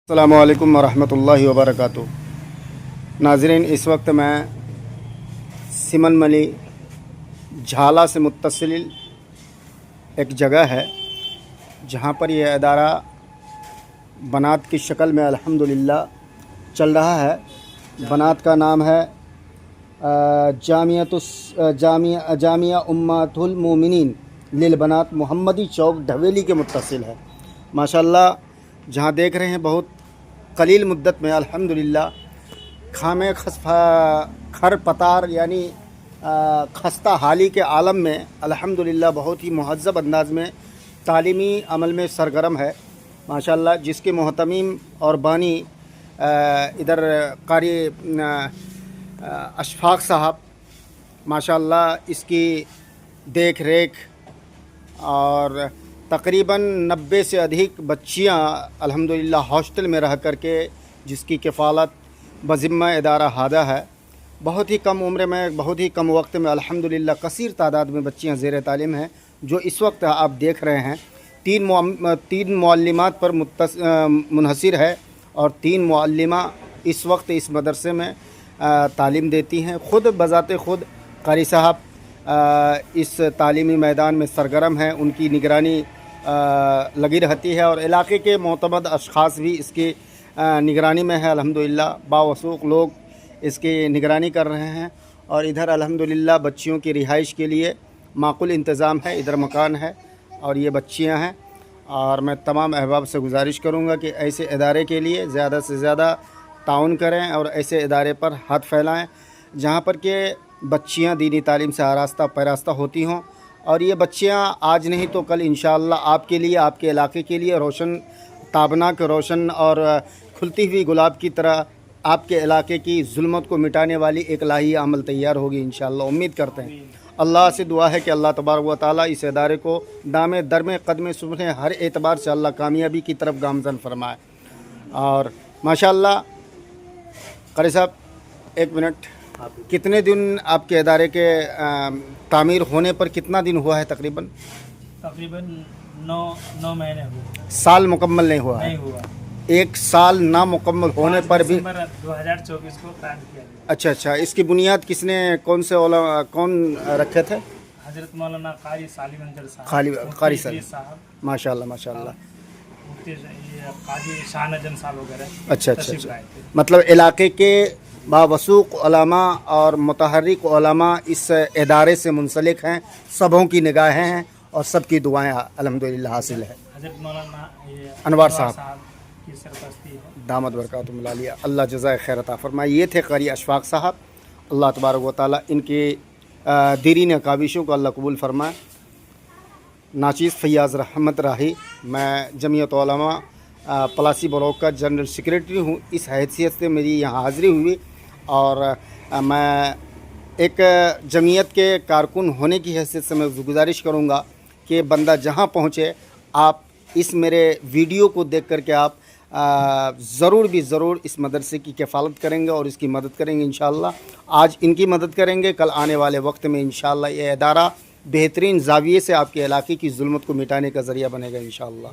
अस्सलामु अलैकुम वरहमतुल्लाहि वबरकातुहू। नाज़रीन, इस वक्त मैं सिमन मली झाला से मुत्तसिल एक जगह है जहाँ पर यह अदारा बनात की शक्ल में अल्हम्दुलिल्लाह चल रहा है। बनात का नाम है जामिया उम्मतुल मोमिनीन लिल बनात मोहम्मदी चौक ढवेली के मुत्तसिल है। माशाअल्लाह, जहाँ देख रहे हैं बहुत कलील मुद्दत में अल्हम्दुलिल्लाह खामे खर पतार यानी खस्ता हाली के आलम में अल्हम्दुलिल्लाह बहुत ही महज़्ज़ब अंदाज़ में तालीमी अमल में सरगर्म है माशाअल्लाह। जिसके मोहतमीम और बानी इधर कारी अशफाक साहब माशाअल्लाह इसकी देख रेख और तकरीबन 90 से अधिक बच्चियां अल्हम्दुलिल्लाह हॉस्टल में रह करके जिसकी किफ़ालत बज़िम्मा इदारा हादा है। बहुत ही कम उम्र में, बहुत ही कम वक्त में अल्हम्दुलिल्लाह कसीर तादाद में बच्चियां ज़ेर तालीम हैं। जो इस वक्त आप देख रहे हैं तीन मुअल्लिमात पर मुनहसिर है और 3 मुअल्लिमा इस वक्त इस मदरसे में तालीम देती हैं। ख़ुद बज़ाते ख़ुद कारी साहब इस तालीमी मैदान में सरगर्म हैं, उनकी निगरानी लगी रहती है और इलाके के मोतमद अशख़ास भी इसकी निगरानी में है। अल्हम्दुलिल्लाह बावसूख लोग इसकी निगरानी कर रहे हैं और इधर अल्हम्दुलिल्लाह बच्चियों की रिहाइश के लिए माक़ूल इंतज़ाम है। इधर मकान है और ये बच्चियां हैं और मैं तमाम अहबाब से गुजारिश करूँगा कि ऐसे इदारे के लिए ज़्यादा से ज़्यादा ताउन करें और ऐसे इदारे पर हाथ फैलाएँ जहाँ पर के बच्चियां दीनी तालीम से आरास्ता पैरास्ता होती हों और ये बच्चियां आज नहीं तो कल इंशाअल्लाह आपके लिए, आपके इलाके के लिए रोशन ताबनाक, रोशन और खुलती हुई गुलाब की तरह आपके इलाके की जुल्मत को मिटाने वाली एक लाही अमल तैयार होगी इंशाअल्लाह। उम्मीद करते हैं, अल्लाह से दुआ है कि अल्लाह तबारक व तआला इस इदारे को दामे दरमे कदमे सुबह हर एतबार से अल्लाह कामयाबी की तरफ गामज़न फरमाए। और माशाअल्लाह कारी साहब, एक मिनट, कितने दिन आपके इदारे के तामीर होने पर कितना दिन हुआ है? तकरीबन 9 महीने हुए। साल मुकम्मल नहीं हुआ? नहीं हुआ। 1 साल ना मुकम्मल होने पर भी 2024 को कायम किया गया। अच्छा, इसकी बुनियाद किसने, कौन रखे थे? हजरत मौलाना कारी सालिम अंजर साहब, कारी साहब, माशाअल्लाह। काजी शाह नजम साहब वगैरह। अच्छा। मतलब इलाके के बावसूख उलमा और मुतहर्रिक उलमा इस इदारे से मुंसलिक हैं, सबों की निगाहें हैं और सबकी दुआएं अल्हम्दुलिल्लाह हासिल है। हजरत मौलाना अनवार साहब की सरपरस्ती है, दामद बरकातुहुम आलिया, अल्लाह जज़ाए खैर अता फरमाए। ये थे कारी अशफाक साहब, अल्लाह तबारक व तआला इनकी दीरीन काविशों को अल्लाह कबूल फरमाए। नाचीज़ फैयाज़ रहमत राही, मैं जमीयत उलमा पलासी ब्लॉक का जनरल सेक्रेटरी हूँ। इस हैसियत से मेरी यहाँ हाज़िरी हुई और मैं एक जमीयत के कारकुन होने की हैसियत से मैं गुजारिश करूँगा कि बंदा जहाँ पहुँचे आप इस मेरे वीडियो को देख कर के आप ज़रूर इस मदरसे की किफ़ालत करेंगे और इसकी मदद करेंगे इंशाअल्लाह। आज इनकी मदद करेंगे, कल आने वाले वक्त में इंशाअल्लाह ये इदारा बेहतरीन ज़ाविये से आपके इलाके की जुल्मत को मिटाने का ज़रिया बनेगा इंशाअल्लाह।